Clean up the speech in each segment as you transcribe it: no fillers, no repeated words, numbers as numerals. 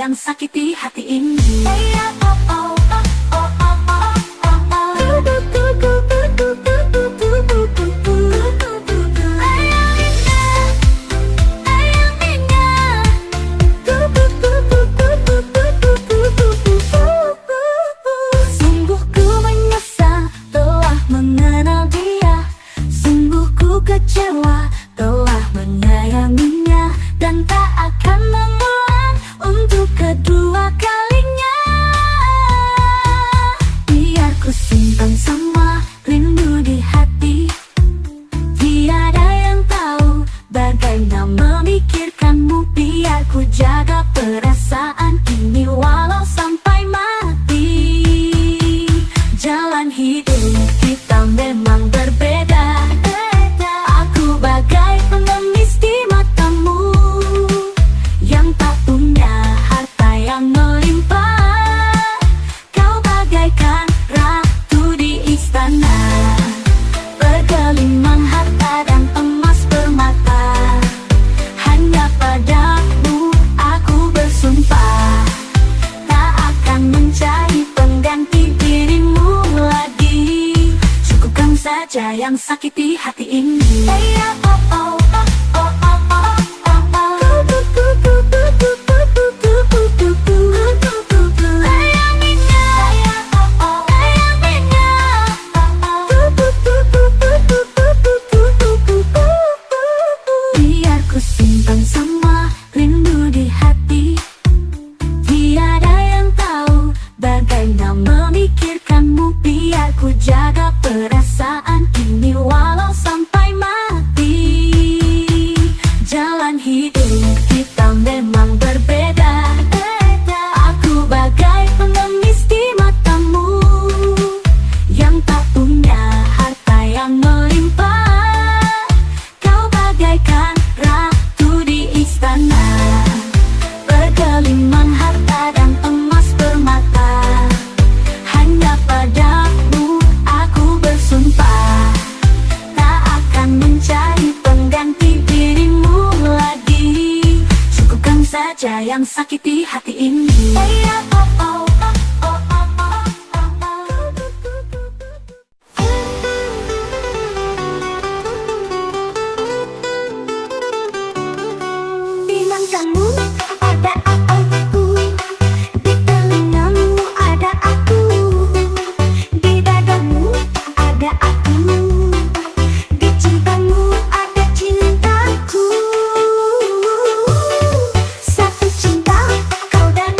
yang sakiti hati ini. Sungguh ku menyesal telah mengenal dia, sungguh ku kecewa telah menyayanginya, dan tak akan mengulang untuk kedua kalinya. Biar ku simpan semua rindu di hati, tiada yang tahu bagaimana memikirkanmu. Biar ku jaga perasaan ini walau sampai mati. Jalan hidup kita memang berbeda, aku bagai pengemis di matamu, yang tak punya harta yang melimpah. Kau bagaikan ratu di istana, bergelimang harta dan emas permata. Hanya padamu aku bersumpah, tak akan mencari pengganti dirimu lagi. Cukupkan saja yang sakiti hati ini. Biar ku simpan semua rindu di hati, tiada yang tahu bagaimana memikirkanmu. Biar ku jaga perasaan ini walau sampai mati. Jalan hidup kita memang berbeda, aku bagai pengemis di matamu, yang tak punya harta yang melimpah. Kau bagaikan ratu di istana, bergelimang harta dan emas permata. Hanya padamu aku bersumpah, tak akan mencari pengganti dirimu lagi. Cukupkan saja yang sakiti hati ini. Bilang kamu ada aku, di telingamu ada aku, di dadamu ada aku, di cintamu ada cintaku. Satu cinta kau dan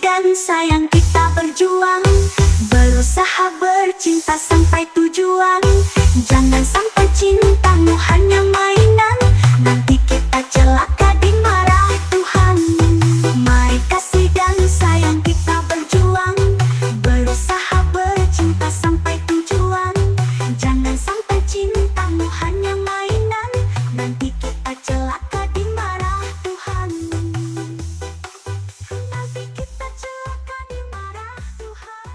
dan sayang kita berjuang, berusaha bercinta sampai tujuan. Jangan sampai cintamu hanya mainan, nanti kita celaka dimarah Tuhan. Mari kasih dan sayang kita berjuang, berusaha bercinta sampai tujuan. Jangan sampai cintamu hanya mainan, nanti kita celaka dimarah Tuhan. Nanti kita celaka dimarah Tuhan.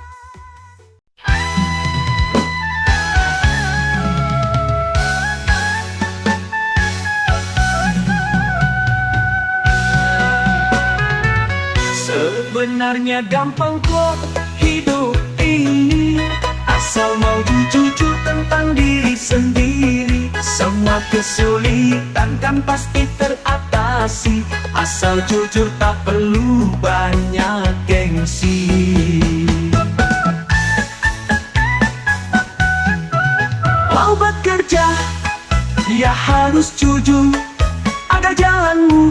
Sebenarnya gampang kok hidup ini, asal mau jujur tentang diri sendiri. Semua kesulitan kan pasti teratasi, asal jujur tak perlu banyak gengsi. Mau bekerja, ya harus jujur, agar jalanmu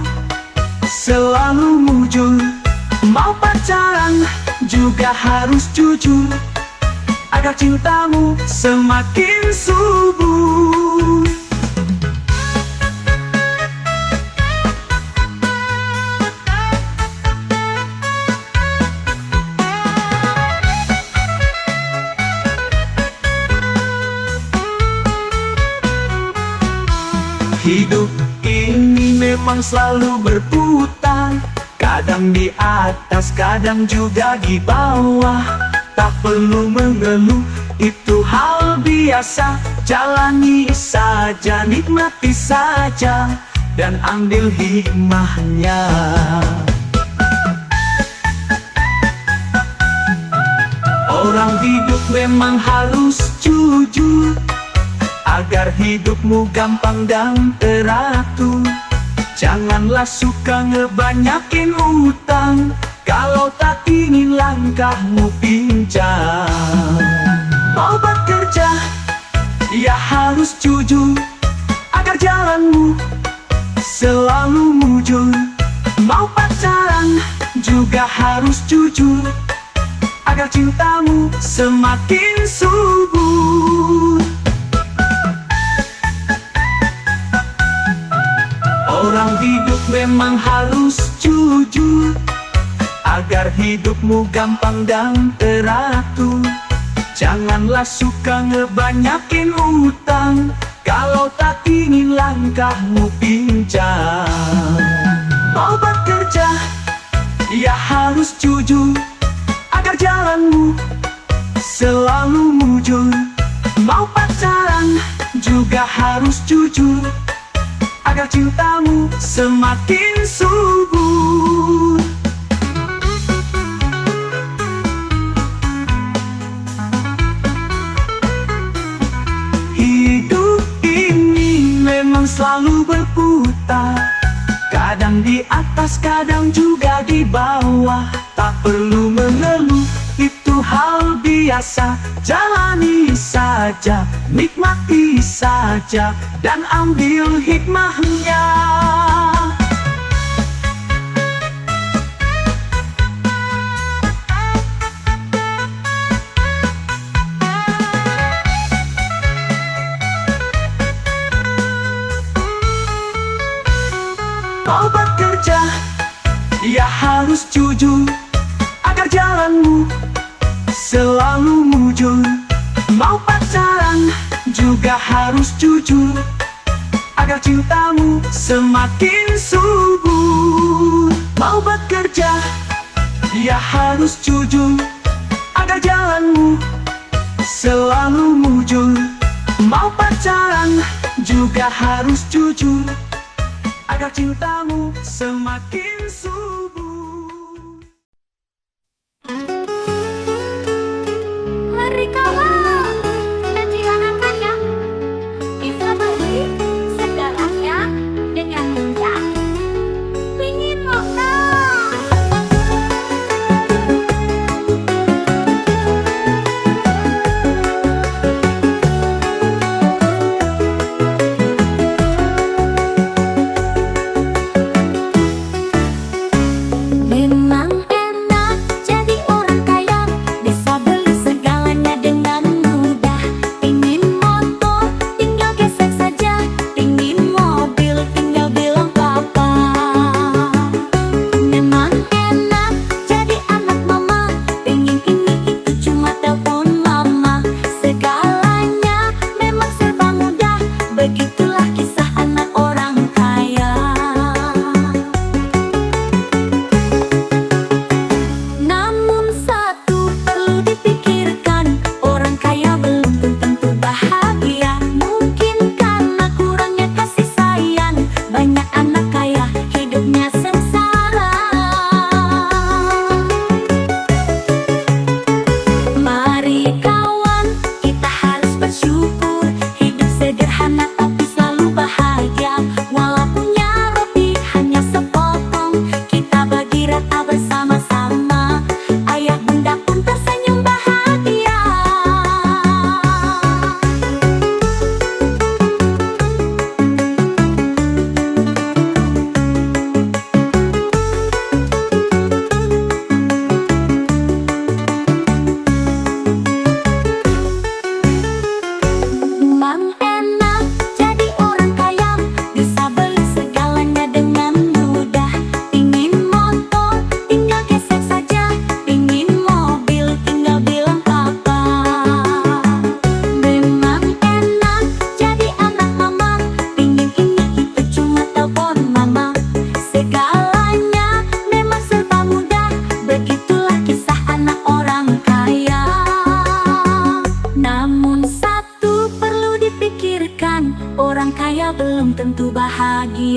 selalu mujur. Mau pacaran juga harus jujur, agar cintamu semakin subur. Hidup ini memang selalu berputar, kadang di atas, kadang juga di bawah. Tak perlu mengeluh, itu hal biasa. Jalani saja, nikmati saja, dan ambil hikmahnya. Orang hidup memang harus jujur, agar hidupmu gampang dan teratur. Janganlah suka ngebanyakin utang, kalau tak ingin langkahmu pincang. Mau bekerja, ya harus jujur, agar jalanmu selalu mujur. Mau pacaran juga harus jujur, agar cintamu semakin subur. Orang hidup memang harus jujur, agar hidupmu gampang dan teratur. Janganlah suka ngebanyakin utang, kalau tak ingin langkahmu pincang. Mau bekerja, ya harus jujur, agar jalanmu selalu mujur. Mau pacaran juga harus jujur, agar cintamu semakin subur. Hidup ini memang selalu berputar, kadang di atas, kadang juga di bawah. Tak perlu mengeluh, itu hal biasa. Jalani saja, nikmati saja, dan ambil hikmahnya. Mau bekerja, ya harus jujur, agar jalanmu selalu mujur. Mau pacaran juga harus jujur, agar cintamu semakin subur. Mau bekerja, ya harus jujur, agar jalanmu selalu mujur. Mau pacaran juga harus jujur, agar cintamu semakin subur. Hari kalah dan diharapkannya bisa beli segalanya dengan mudah. Pingin lokal.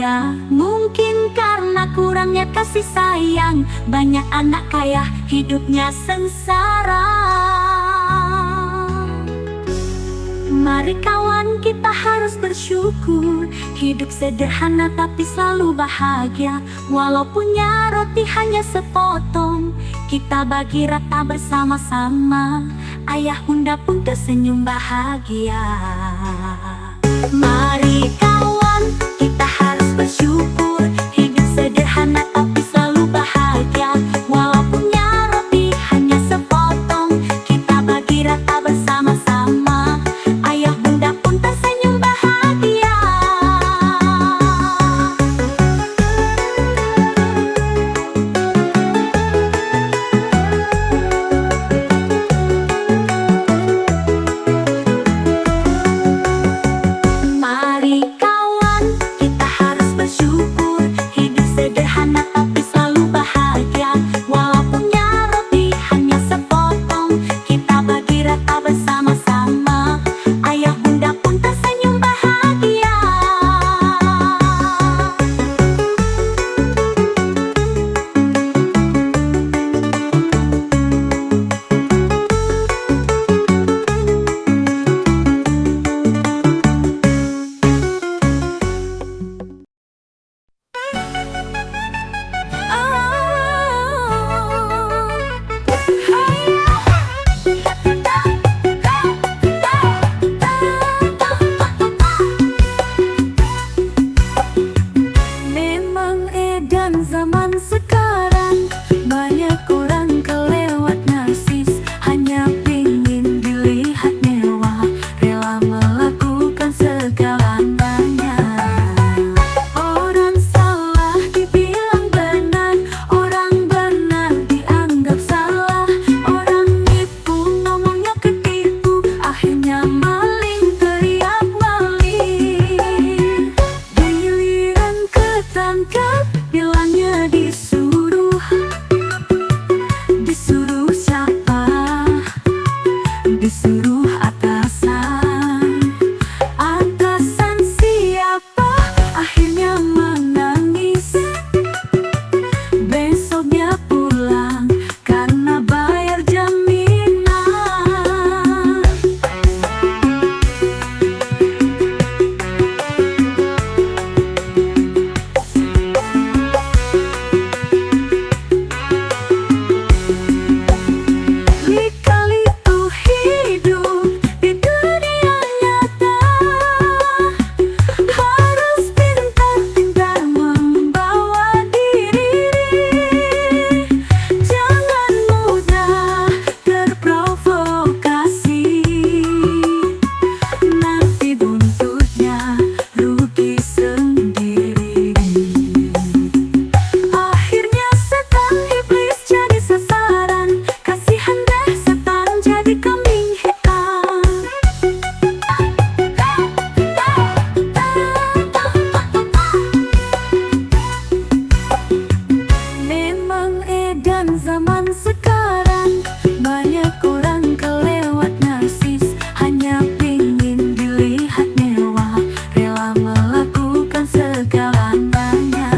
bahagia. Mungkin karena kurangnya kasih sayang, banyak anak kaya hidupnya sengsara. Mari kawan, kita harus bersyukur, hidup sederhana tapi selalu bahagia. Walaupun roti hanya sepotong, kita bagi rata bersama-sama. Ayah bunda pun tersenyum bahagia. Mari kawan, kita harus bersyukur, hidup sederhana tapi selalu bahagia. Walaupun roti hanya sepotong, kita bagi rata bersama-sama. Ayah bunda pun tersenyum bahagia. Mari kawan, kita harus bersyukur, hidup sederhana tapi selalu bahagia. Walaupun roti hanya sepotong, kita bagi rata bersama-sama. Ayah bunda pun tersenyum bahagia. Memang edan zaman sekarang, banyak orang kelewat narsis, hanya pingin dilihat mewah, rela melakukan segalanya. Orang salah dibilang benar, orang benar dianggap salah. Orang nipu ngomongnya ketipu, akhirnya maling teriak maling. Giliran ketangkap, bilangnya disuruh. Disuruh siapa? Disuruh atasan. Atasan siapa? Akhirnya menangis. Besoknya pulang karena bayar jaminan. Lika-liku hidup di dunia nyata, harus pintar-pintar membawa diri. Jangan mudah terprovokasi, nanti buntutnya rugi sendiri. Akhirnya setan iblis jadi sasaran, kasihan deh setan jadi kambing hitam. Memang edan zaman sekarang, banyak orang kelewat narsis, hanya pingin dilihat mewah, rela melakukan segalanya.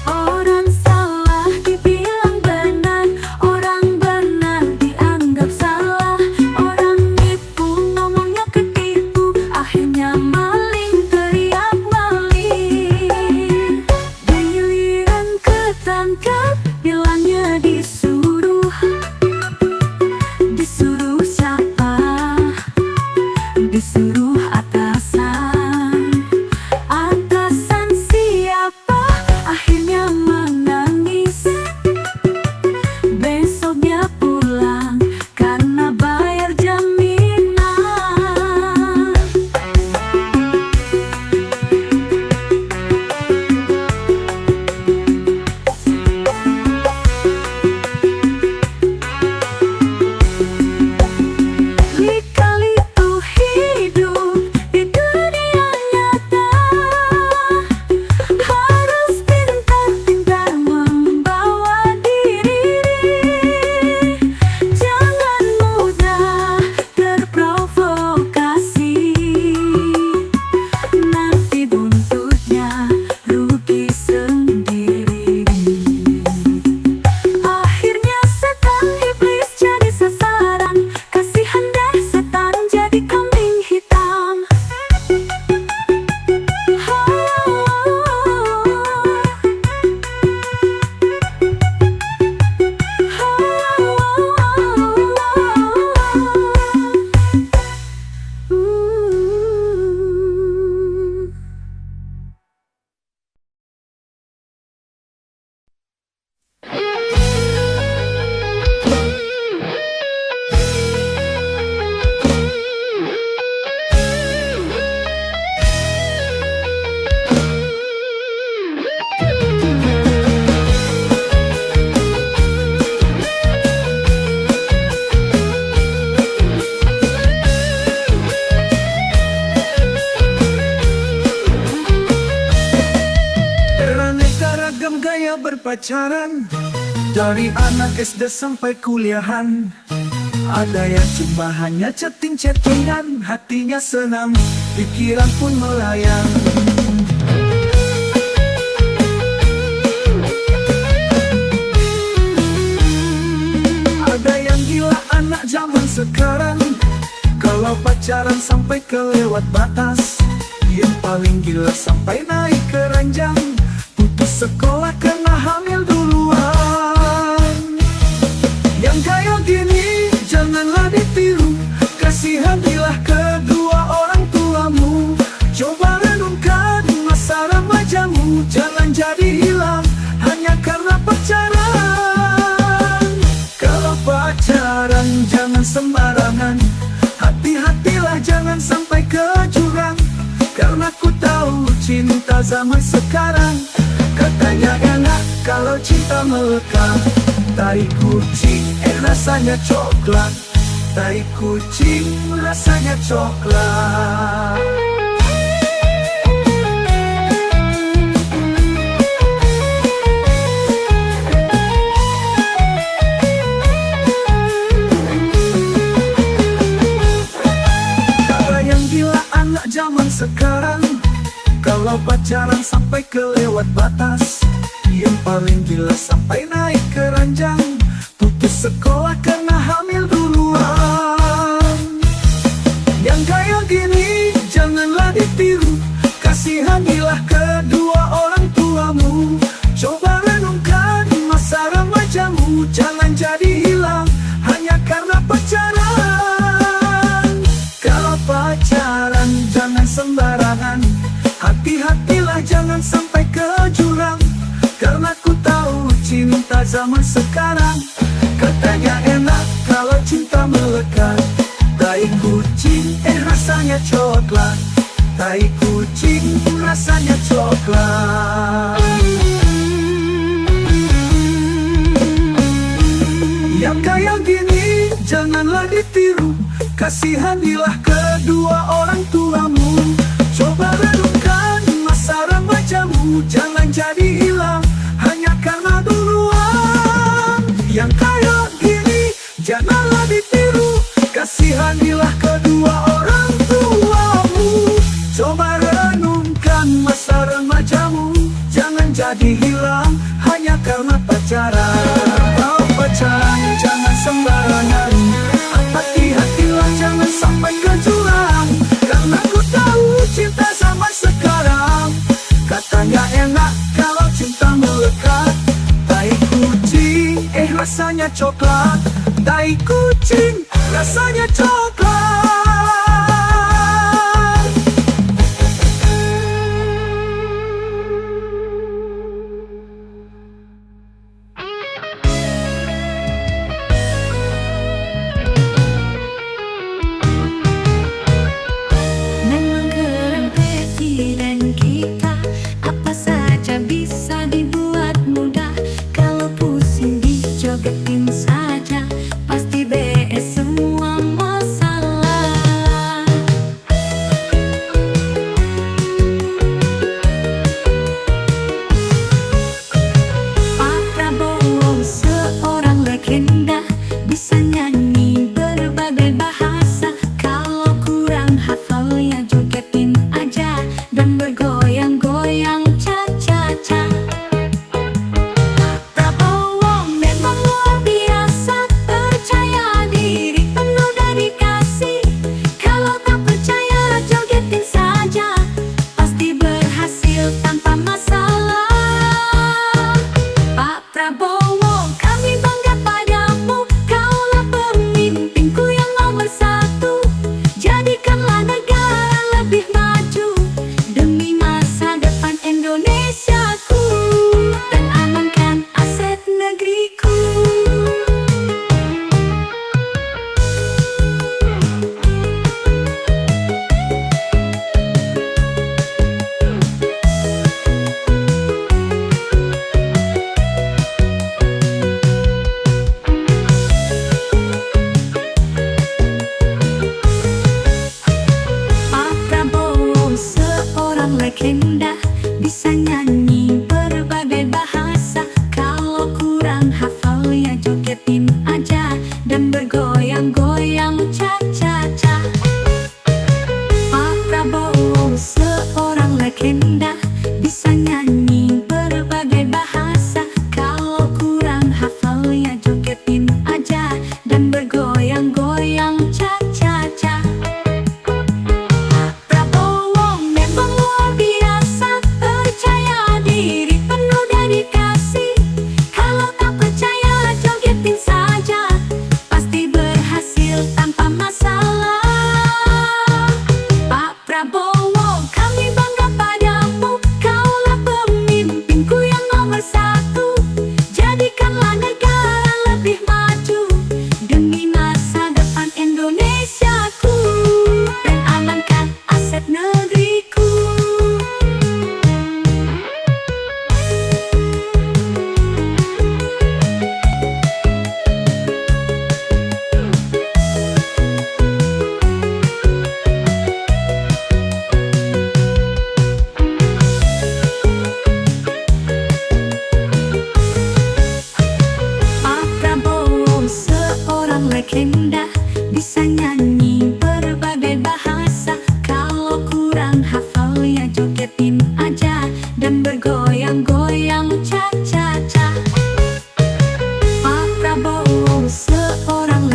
Orang salah dibilang benar, orang benar dianggap salah. Orang nipu ngomongnya ketipu, akhirnya maling teriak maling. Giliran ketangkap, bilangnya disuruh. pacaran dari anak SD sampai kuliahan. Ada yang cuma hanya chatting-chattingan, hatinya senang, pikiran pun melayang. Ada yang gila anak zaman sekarang, kalau pacaran sampai kelewat batas. Yang paling gila sampai naik ke ranjang, putus sekolah karena hamil duluan. Yang kayak gini janganlah ditiru, kasihanilah kedua orang tuamu. Coba renungkan masa remajamu, jangan jadi hilang hanya karena pacaran. Kalau pacaran jangan sembarangan, hati-hatilah jangan sampai ke jurang. Karena ku tahu cinta zaman sekarang, katanya enak kalau cinta melekat. Tai kucing rasanya coklat, tai kucing rasanya coklat. Ada yang gila anak zaman sekarang, kalau pacaran sampai kelewat batas. Yang paling gila sampai naik ke ranjang, putus sekolah karena hamil duluan. Yang kayak gini janganlah ditiru, kasihanilah kedua orang tuamu. Coba renungkan masa remajamu, jangan jadi hilang hanya karena pacaran. Kalau pacaran jangan sembarangan, hati-hatilah jangan sampai ke jurang. Karena ku tahu cinta zaman sekarang, katanya enak kalau cinta melekat. Tai kucing rasanya coklat, tai kucing rasanya coklat. Yang kayak gini janganlah ditiru, kasihanilah kedua orang tuamu. Coba renungkan masa remajamu, jangan jadi hilang hanya karena duluan. Yang kayak gini janganlah ditiru, kasihanilah kedua orang tuamu. Coba renungkan masa remajamu, jangan jadi hilang hanya karena pacaran. Kalau pacaran jangan sembarangan, hati-hatilah jangan sampai ke jurang. Karena ku tahu cinta zaman sekarang, katanya enak kalau cinta melekat. Tai kucing rasanya coklat, tai kucing rasanya coklat. Memang keren presiden kita, apa saja bisa dibuat mudah. Kalau pusing dijogetin saja, pasti beres semua masalah.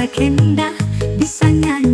legenda, bisa nyanyi